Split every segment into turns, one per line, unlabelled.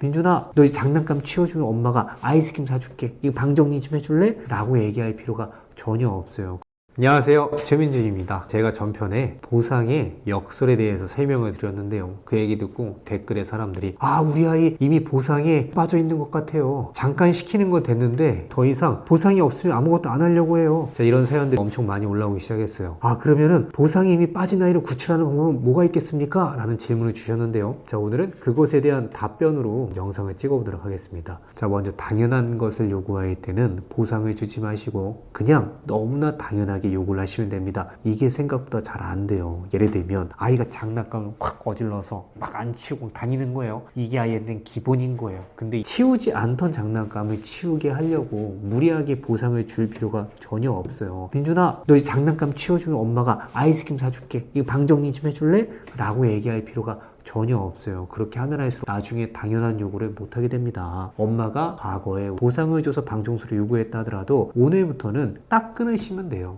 민준아, 너 이 장난감 치워주면 엄마가 아이스크림 사줄게. 이거 방 정리 좀 해줄래? 라고 얘기할 필요가 전혀 없어요. 안녕하세요, 최민준입니다. 제가 전편에 보상의 역설에 대해서 설명을 드렸는데요. 그 얘기 듣고 댓글에 사람들이 우리 아이 이미 보상에 빠져 있는 것 같아요. 잠깐 시키는 건 됐는데 더 이상 보상이 없으면 아무것도 안 하려고 해요. 자, 이런 사연들이 엄청 많이 올라오기 시작했어요. 그러면은 보상이 이미 빠진 아이를 구출하는 방법은 뭐가 있겠습니까? 라는 질문을 주셨는데요. 자, 오늘은 그것에 대한 답변으로 영상을 찍어보도록 하겠습니다. 자, 먼저 당연한 것을 요구할 때는 보상을 주지 마시고 그냥 너무나 당연하게 요구를 하시면 됩니다. 이게 생각보다 잘 안 돼요. 예를 들면 아이가 장난감을 확 어질러서 막 안 치우고 다니는 거예요. 이게 아이한테는 기본인 거예요. 근데 치우지 않던 장난감을 치우게 하려고 무리하게 보상을 줄 필요가 전혀 없어요. 민준아, 너 이 장난감 치워주면 엄마가 아이스크림 사줄게. 이거 방 정리 좀 해줄래? 라고 얘기할 필요가 전혀 없어요. 그렇게 하면 할수록 나중에 당연한 요구를 못하게 됩니다. 엄마가 과거에 보상을 줘서 방청소를 요구했다 하더라도 오늘부터는 딱 끊으시면 돼요.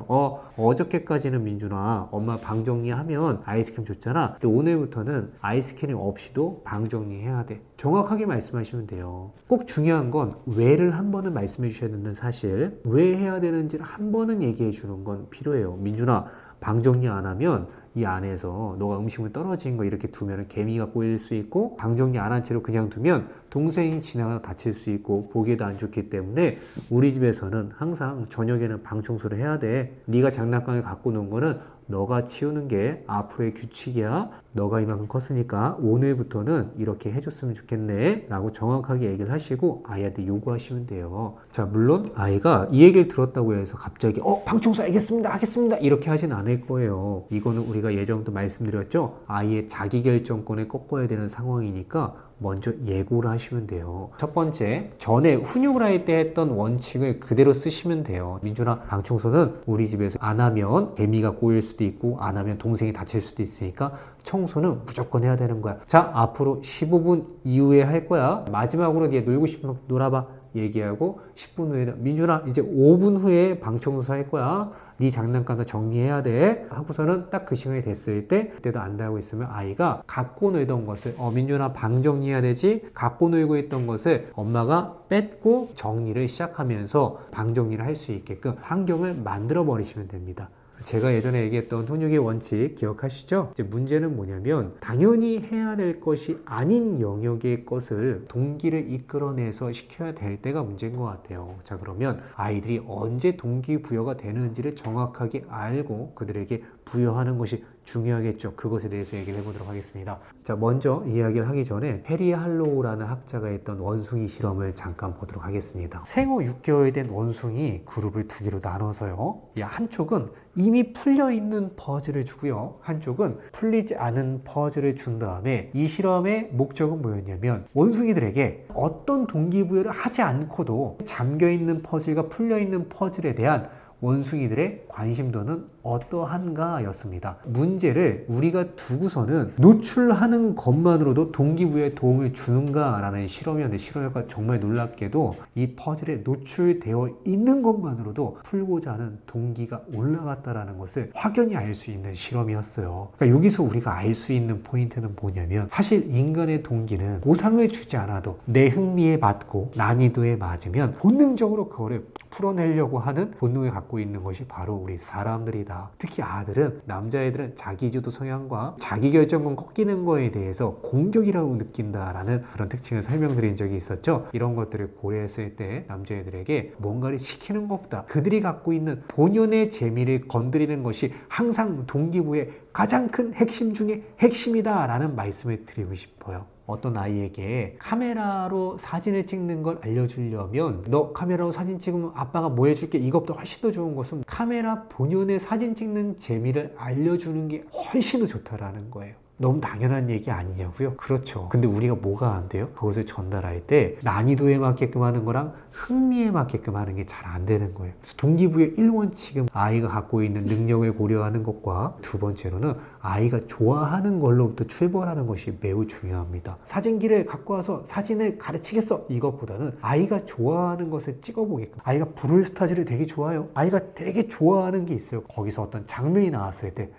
어저께까지는 민준아 엄마 방 정리하면 아이스크림 줬잖아. 근데 오늘부터는 아이스크림 없이도 방 정리해야 돼. 정확하게 말씀하시면 돼요. 꼭 중요한 건 왜를 한 번은 말씀해 주셔야 되는 사실, 왜 해야 되는지를 한 번은 얘기해 주는 건 필요해요. 민준아, 방 정리 안 하면 이 안에서 너가 음식물 떨어진 거 이렇게 두면 개미가 꼬일 수 있고, 방 정리 안 한 채로 그냥 두면 동생이 지나가다 다칠 수 있고 보기에도 안 좋기 때문에 우리 집에서는 항상 저녁에는 방 청소를 해야 돼. 네가 장난감을 갖고 논 거는 너가 치우는 게 앞으로의 규칙이야. 너가 이만큼 컸으니까 오늘부터는 이렇게 해줬으면 좋겠네 라고 정확하게 얘기를 하시고 아이한테 요구하시면 돼요. 자, 물론 아이가 이 얘기를 들었다고 해서 갑자기 방 청소 알겠습니다 하겠습니다 이렇게 하진 않을 거예요. 이거는 우리가 예전부터 말씀드렸죠. 아이의 자기결정권을 꺾어야 되는 상황이니까 먼저 예고를 하시면 돼요. 첫 번째, 전에 훈육을 할 때 했던 원칙을 그대로 쓰시면 돼요. 민준아, 방 청소는 우리 집에서 안 하면 개미가 꼬일 수도 있고 안 하면 동생이 다칠 수도 있으니까 청소는 무조건 해야 되는 거야. 자, 앞으로 15분 이후에 할 거야. 마지막으로 얘 놀고 싶으면 놀아봐 얘기하고 10분 후에는 민준아 이제 5분 후에 방 청소 할 거야. 네 장난감도 정리해야 돼 하고서는 딱 그 시간이 됐을 때 그때도 안 하고 있으면 아이가 갖고 놀던 것을 민준아 방 정리해야 되지, 갖고 놀고 있던 것을 엄마가 뺏고 정리를 시작하면서 방 정리를 할 수 있게끔 환경을 만들어 버리시면 됩니다. 제가 예전에 얘기했던 훈육의 원칙 기억하시죠? 이제 문제는 뭐냐면 당연히 해야 될 것이 아닌 영역의 것을 동기를 이끌어내서 시켜야 될 때가 문제인 것 같아요. 자, 그러면 아이들이 언제 동기부여가 되는지를 정확하게 알고 그들에게 부여하는 것이 중요하겠죠. 그것에 대해서 얘기를 해보도록 하겠습니다. 자, 먼저 이야기를 하기 전에 해리 할로우라는 학자가 했던 원숭이 실험을 잠깐 보도록 하겠습니다. 생후 6개월 된 원숭이 그룹을 두 개로 나눠서요. 한쪽은 이미 풀려있는 퍼즐을 주고요. 한쪽은 풀리지 않은 퍼즐을 준 다음에 이 실험의 목적은 뭐였냐면 원숭이들에게 어떤 동기부여를 하지 않고도 잠겨있는 퍼즐과 풀려있는 퍼즐에 대한 원숭이들의 관심도는 어떠한가 였습니다. 문제를 우리가 두고서는 노출하는 것만으로도 동기부여에 도움을 주는가 라는 실험이었는데 실험 결과 정말 놀랍게도 이 퍼즐에 노출되어 있는 것만으로도 풀고자 하는 동기가 올라갔다라는 것을 확연히 알 수 있는 실험이었어요. 그러니까 여기서 우리가 알 수 있는 포인트는 뭐냐면 사실 인간의 동기는 보상을 주지 않아도 내 흥미에 맞고 난이도에 맞으면 본능적으로 그거를 풀어내려고 하는 본능을 갖고 있는 것이 바로 우리 사람들이다. 특히 아들은, 남자애들은 자기주도 성향과 자기결정권 꺾이는 거에 대해서 공격이라고 느낀다라는 그런 특징을 설명드린 적이 있었죠. 이런 것들을 고려했을 때 남자애들에게 뭔가를 시키는 것보다 그들이 갖고 있는 본연의 재미를 건드리는 것이 항상 동기부여의 가장 큰 핵심 중에 핵심이다 라는 말씀을 드리고 싶어요. 어떤 아이에게 카메라로 사진을 찍는 걸 알려주려면 너 카메라로 사진 찍으면 아빠가 뭐 해줄게, 이것보다 훨씬 더 좋은 것은 카메라 본연의 사진 찍는 재미를 알려주는 게 훨씬 더 좋다라는 거예요. 너무 당연한 얘기 아니냐고요? 그렇죠. 근데 우리가 뭐가 안 돼요? 그것을 전달할 때 난이도에 맞게끔 하는 거랑 흥미에 맞게끔 하는 게 잘 안 되는 거예요. 그래서 동기부여 1원칙은 아이가 갖고 있는 능력을 고려하는 것과 두 번째로는 아이가 좋아하는 걸로부터 출발하는 것이 매우 중요합니다. 사진기를 갖고 와서 사진을 가르치겠어 이것보다는 아이가 좋아하는 것을 찍어보게끔. 아이가 브롤스타즈를 되게 좋아해요. 아이가 되게 좋아하는 게 있어요. 거기서 어떤 장면이 나왔을 때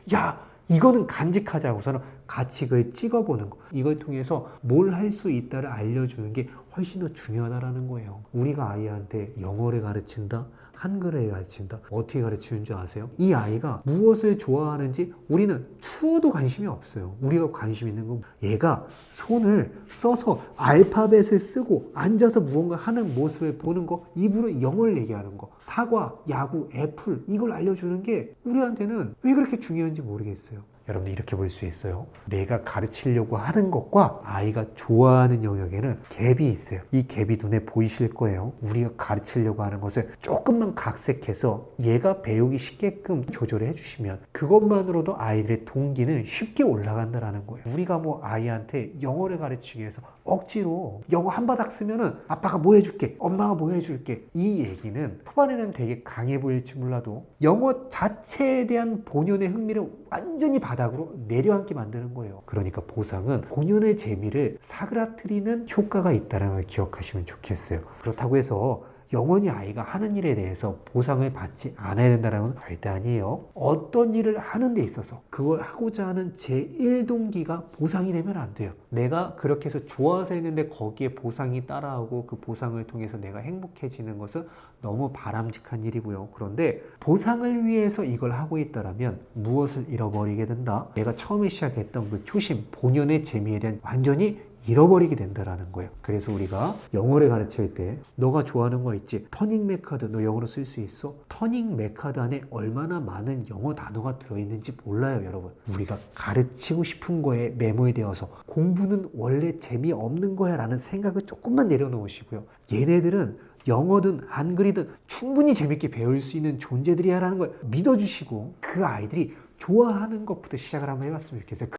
이거는 간직하자고서는 같이 그걸 찍어보는 거. 이걸 통해서 뭘 할 수 있다를 알려주는 게 훨씬 더 중요하다라는 거예요. 우리가 아이한테 영어를 가르친다? 한글을 가르친다. 어떻게 가르치는 줄 아세요? 이 아이가 무엇을 좋아하는지 우리는 추워도 관심이 없어요. 우리가 관심 있는 건 얘가 손을 써서 알파벳을 쓰고 앉아서 무언가 하는 모습을 보는 거, 입으로 영어를 얘기하는 거, 사과, 야구, 애플 이걸 알려주는 게 우리한테는 왜 그렇게 중요한지 모르겠어요. 여러분들 이렇게 볼 수 있어요. 내가 가르치려고 하는 것과 아이가 좋아하는 영역에는 갭이 있어요. 이 갭이 눈에 보이실 거예요. 우리가 가르치려고 하는 것을 조금만 각색해서 얘가 배우기 쉽게끔 조절을 해주시면 그것만으로도 아이들의 동기는 쉽게 올라간다는 거예요. 우리가 뭐 아이한테 영어를 가르치기 위해서 억지로 영어 한 바닥 쓰면은 아빠가 뭐 해줄게, 엄마가 뭐 해줄게, 이 얘기는 초반에는 되게 강해 보일지 몰라도 영어 자체에 대한 본연의 흥미를 완전히 바닥으로 내려앉게 만드는 거예요. 그러니까 보상은 본연의 재미를 사그라뜨리는 효과가 있다는 걸 기억하시면 좋겠어요. 그렇다고 해서 영원히 아이가 하는 일에 대해서 보상을 받지 않아야 된다는 건 절대 아니에요. 어떤 일을 하는 데 있어서 그걸 하고자 하는 제1동기가 보상이 되면 안 돼요. 내가 그렇게 해서 좋아서 했는데 거기에 보상이 따라오고 그 보상을 통해서 내가 행복해지는 것은 너무 바람직한 일이고요. 그런데 보상을 위해서 이걸 하고 있다면 무엇을 잃어버리게 된다? 내가 처음에 시작했던 그 초심, 본연의 재미에 대한 완전히 잃어버리게 된다라는 거예요. 그래서 우리가 영어를 가르칠 때 너가 좋아하는 거 있지? 터닝 메카드 너 영어로 쓸 수 있어? 터닝 메카드 안에 얼마나 많은 영어 단어가 들어있는지 몰라요, 여러분. 우리가 가르치고 싶은 거에 매몰되어서 공부는 원래 재미없는 거야 라는 생각을 조금만 내려놓으시고요. 얘네들은 영어든 한글이든 충분히 재밌게 배울 수 있는 존재들이야 라는 걸 믿어주시고 그 아이들이 좋아하는 것부터 시작을 한번 해봤으면 좋겠어요.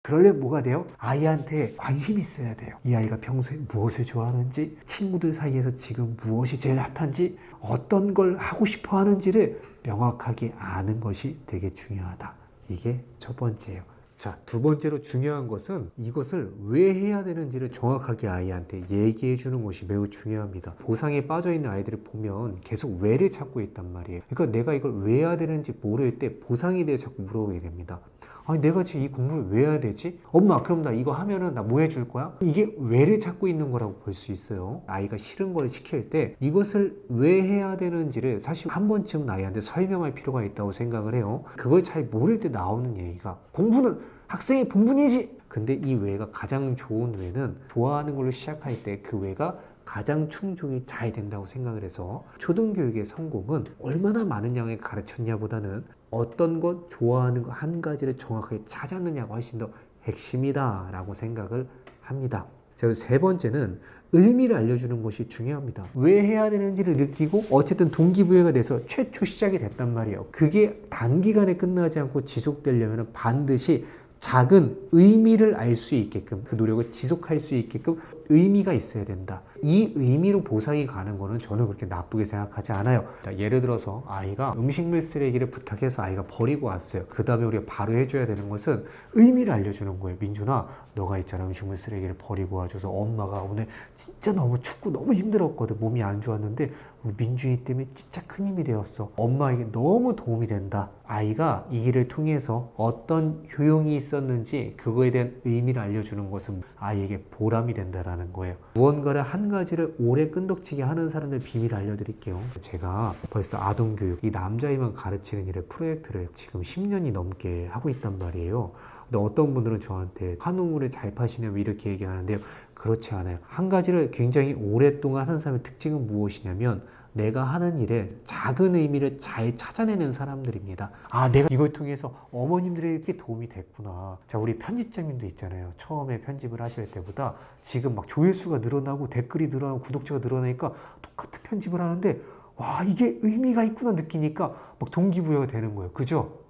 그러려면 뭐가 돼요? 아이한테 관심이 있어야 돼요. 이 아이가 평소에 무엇을 좋아하는지, 친구들 사이에서 지금 무엇이 제일 핫한지, 어떤 걸 하고 싶어 하는지를 명확하게 아는 것이 되게 중요하다. 이게 첫 번째예요. 자, 두 번째로 중요한 것은 이것을 왜 해야 되는지를 정확하게 아이한테 얘기해 주는 것이 매우 중요합니다. 보상에 빠져 있는 아이들을 보면 계속 왜를 찾고 있단 말이에요. 그러니까 내가 이걸 왜 해야 되는지 모를 때 보상에 대해 자꾸 물어보게 됩니다. 아니 내가 지금 이 공부를 왜 해야 되지? 엄마 그럼 나 이거 하면은 나 뭐 해줄 거야? 이게 왜를 찾고 있는 거라고 볼 수 있어요. 아이가 싫은 걸 시킬 때 이것을 왜 해야 되는지를 사실 한 번쯤 아이한테 설명할 필요가 있다고 생각을 해요. 그걸 잘 모를 때 나오는 얘기가 공부는 학생의 본분이지! 근데 이 왜가 가장 좋은 왜는 좋아하는 걸로 시작할 때 그 왜가 가장 충족이 잘 된다고 생각을 해서 초등교육의 성공은 얼마나 많은 양을 가르쳤냐 보다는 어떤 것 좋아하는 것 한 가지를 정확하게 찾았느냐가 훨씬 더 핵심이다 라고 생각을 합니다. 자, 세 번째는 의미를 알려주는 것이 중요합니다. 왜 해야 되는지를 느끼고 어쨌든 동기부여가 돼서 최초 시작이 됐단 말이에요. 그게 단기간에 끝나지 않고 지속되려면 반드시 작은 의미를 알 수 있게끔 그 노력을 지속할 수 있게끔 의미가 있어야 된다. 이 의미로 보상이 가는 거는 저는 그렇게 나쁘게 생각하지 않아요. 자, 예를 들어서 아이가 음식물 쓰레기를 부탁해서 아이가 버리고 왔어요. 그 다음에 우리가 바로 해줘야 되는 것은 의미를 알려주는 거예요. 민준아, 너가 있잖아 음식물 쓰레기를 버리고 와줘서 엄마가 오늘 진짜 너무 춥고 너무 힘들었거든. 몸이 안 좋았는데 우리 민준이 때문에 진짜 큰 힘이 되었어. 엄마에게 너무 도움이 된다. 아이가 이 일을 통해서 어떤 효용이 있었는지 그거에 대한 의미를 알려주는 것은 아이에게 보람이 된다라는 거예요. 무언가를 한 가지를 오래 끈덕지게 하는 사람들 비밀을 알려드릴게요. 제가 벌써 아동교육, 이 남자애만 가르치는 일을 프로젝트를 지금 10년이 넘게 하고 있단 말이에요. 근데 어떤 분들은 저한테 한우물을 잘 파시냐고 이렇게 얘기하는데요. 그렇지 않아요. 한 가지를 굉장히 오랫동안 하는 사람의 특징은 무엇이냐면 내가 하는 일에 작은 의미를 잘 찾아내는 사람들입니다. 아, 내가 이걸 통해서 어머님들에게 도움이 됐구나. 자, 우리 편집자님도 있잖아요. 처음에 편집을 하실 때보다 지금 막 조회수가 늘어나고 댓글이 늘어나고 구독자가 늘어나니까 똑같은 편집을 하는데 와, 이게 의미가 있구나 느끼니까 막 동기부여가 되는 거예요. 그죠?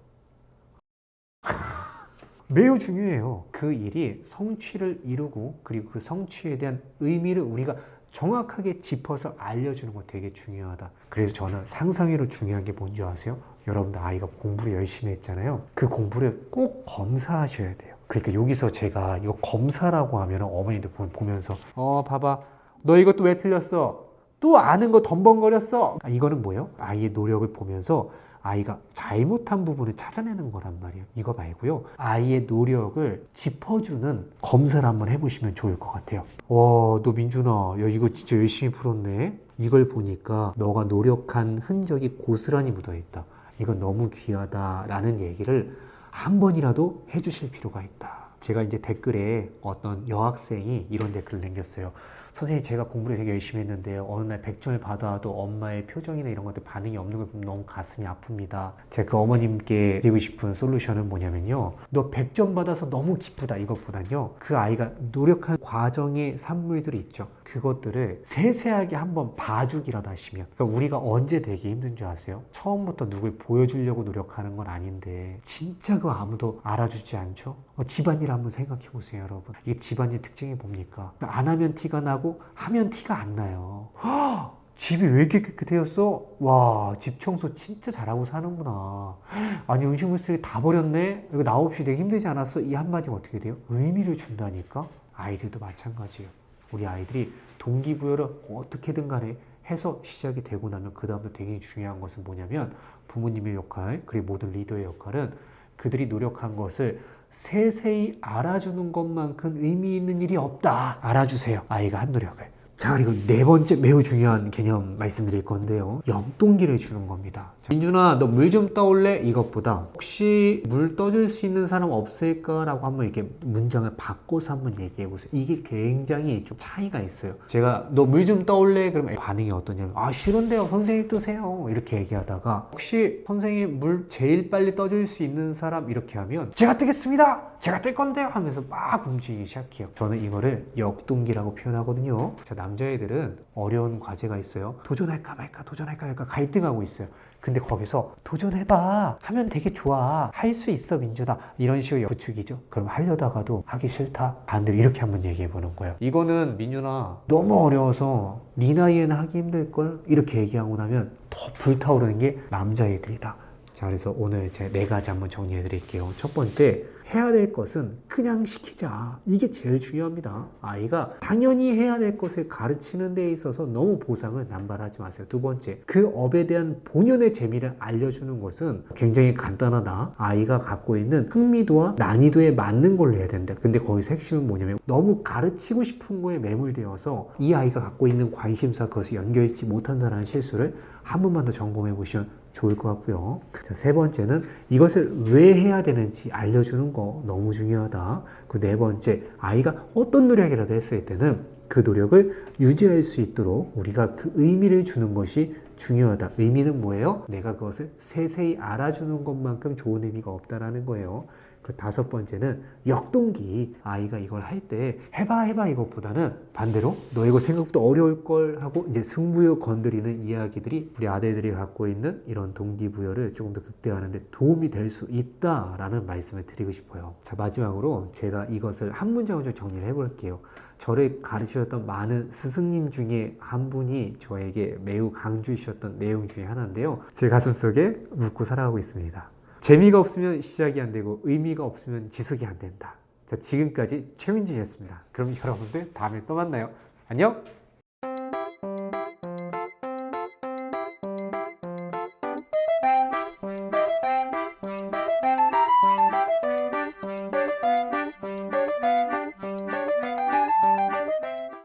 매우 중요해요. 그 일이 성취를 이루고 그리고 그 성취에 대한 의미를 우리가 정확하게 짚어서 알려주는 거 되게 중요하다. 그래서 저는 상상외로 중요한 게 뭔지 아세요? 여러분들 아이가 공부를 열심히 했잖아요. 그 공부를 꼭 검사하셔야 돼요. 그러니까 여기서 제가 이거 검사라고 하면 어머니들 보면서 봐봐 너 이것도 왜 틀렸어? 또 아는 거 덤벙거렸어? 이거는 뭐예요? 아이의 노력을 보면서 아이가 잘못한 부분을 찾아내는 거란 말이에요. 이거 말고요. 아이의 노력을 짚어주는 검사를 한번 해보시면 좋을 것 같아요. 와, 너 민준아, 야, 이거 진짜 열심히 풀었네. 이걸 보니까 너가 노력한 흔적이 고스란히 묻어있다. 이건 너무 귀하다라는 얘기를 한 번이라도 해주실 필요가 있다. 제가 이제 댓글에 어떤 여학생이 이런 댓글을 남겼어요. 선생님, 제가 공부를 되게 열심히 했는데요, 어느 날 100점을 받아도 엄마의 표정이나 이런 것들 반응이 없는 걸 보면 너무 가슴이 아픕니다. 제가 그 어머님께 드리고 싶은 솔루션은 뭐냐면요, 너 100점 받아서 너무 기쁘다 이것보단요, 그 아이가 노력한 과정의 산물들이 있죠. 그것들을 세세하게 한번 봐주기라도 하시면, 그러니까 우리가 언제 되게 힘든 줄 아세요? 처음부터 누굴 보여주려고 노력하는 건 아닌데 진짜 그거 아무도 알아주지 않죠? 집안일 한번 생각해 보세요, 여러분. 이게 집안일 특징이 뭡니까? 안 하면 티가 나고 하면 티가 안 나요. 허! 집이 왜 이렇게 깨끗해졌어? 와, 집 청소 진짜 잘하고 사는구나. 아니, 음식물 쓰레기 다 버렸네? 이거 나 없이 되게 힘들지 않았어? 이 한마디가 어떻게 돼요? 의미를 준다니까? 아이들도 마찬가지예요. 우리 아이들이 동기부여를 어떻게든 간에 해서 시작이 되고 나면 그 다음에 되게 중요한 것은 뭐냐면, 부모님의 역할, 그리고 모든 리더의 역할은 그들이 노력한 것을 세세히 알아주는 것만큼 의미 있는 일이 없다. 알아주세요, 아이가 한 노력을. 자, 그리고 네 번째 매우 중요한 개념 말씀드릴 건데요, 영동기를 주는 겁니다. 자, 민준아, 너 물 좀 떠올래? 이것보다 혹시 물 떠줄 수 있는 사람 없을까라고 한번 이렇게 문장을 바꿔서 한번 얘기해 보세요. 이게 굉장히 좀 차이가 있어요. 제가 너 물 좀 떠올래? 그러면 반응이 어떠냐면, 아, 싫은데요, 선생님 뜨세요, 이렇게 얘기하다가, 혹시 선생님 물 제일 빨리 떠줄 수 있는 사람, 이렇게 하면 제가 뜨겠습니다, 제가 뜰 건데요 하면서 막 움직이기 시작해요. 저는 이거를 역동기라고 표현하거든요. 자, 남자애들은 어려운 과제가 있어요. 도전할까 말까, 도전할까 말까 갈등하고 있어요. 근데 거기서 도전해봐 하면 되게 좋아, 할 수 있어 민준아, 이런 식으로 부추기죠. 그럼 하려다가도 하기 싫다, 반대로 이렇게 한번 얘기해 보는 거예요. 이거는 민준아 너무 어려워서 네 나이에는 하기 힘들걸, 이렇게 얘기하고 나면 더 불타오르는 게 남자애들이다. 자, 그래서 오늘 제가 네 가지 한번 정리해 드릴게요. 첫 번째, 해야 될 것은 그냥 시키자. 이게 제일 중요합니다. 아이가 당연히 해야 될 것을 가르치는 데 있어서 너무 보상을 남발하지 마세요. 두 번째, 그 업에 대한 본연의 재미를 알려주는 것은 굉장히 간단하다. 아이가 갖고 있는 흥미도와 난이도에 맞는 걸로 해야 된다. 근데 거기서 핵심은 뭐냐면, 너무 가르치고 싶은 거에 매몰되어서 이 아이가 갖고 있는 관심사, 그것을 연결하지 못한다는 실수를 한 번만 더 점검해 보시면 좋을 것 같고요. 자, 세 번째는 이것을 왜 해야 되는지 알려주는 거 너무 중요하다. 그 네 번째, 아이가 어떤 노력이라도 했을 때는 그 노력을 유지할 수 있도록 우리가 그 의미를 주는 것이 중요하다. 의미는 뭐예요? 내가 그것을 세세히 알아주는 것만큼 좋은 의미가 없다라는 거예요. 그 다섯 번째는 역동기. 아이가 이걸 할 때 해봐 이것보다는 반대로 너 이거 생각보다 어려울 걸 하고 이제 승부욕 건드리는 이야기들이 우리 아들들이 갖고 있는 이런 동기부여를 조금 더 극대화하는 데 도움이 될 수 있다라는 말씀을 드리고 싶어요. 자, 마지막으로 제가 이것을 한 문장으로 좀 정리를 해볼게요. 저를 가르치셨던 많은 스승님 중에 한 분이 저에게 매우 강조해 주셨던 내용 중에 하나인데요, 제 가슴속에 묻고 살아가고 있습니다. 재미가 없으면 시작이 안 되고 의미가 없으면 지속이 안 된다. 자, 지금까지 최민준이었습니다. 그럼 여러분들 다음에 또 만나요. 안녕!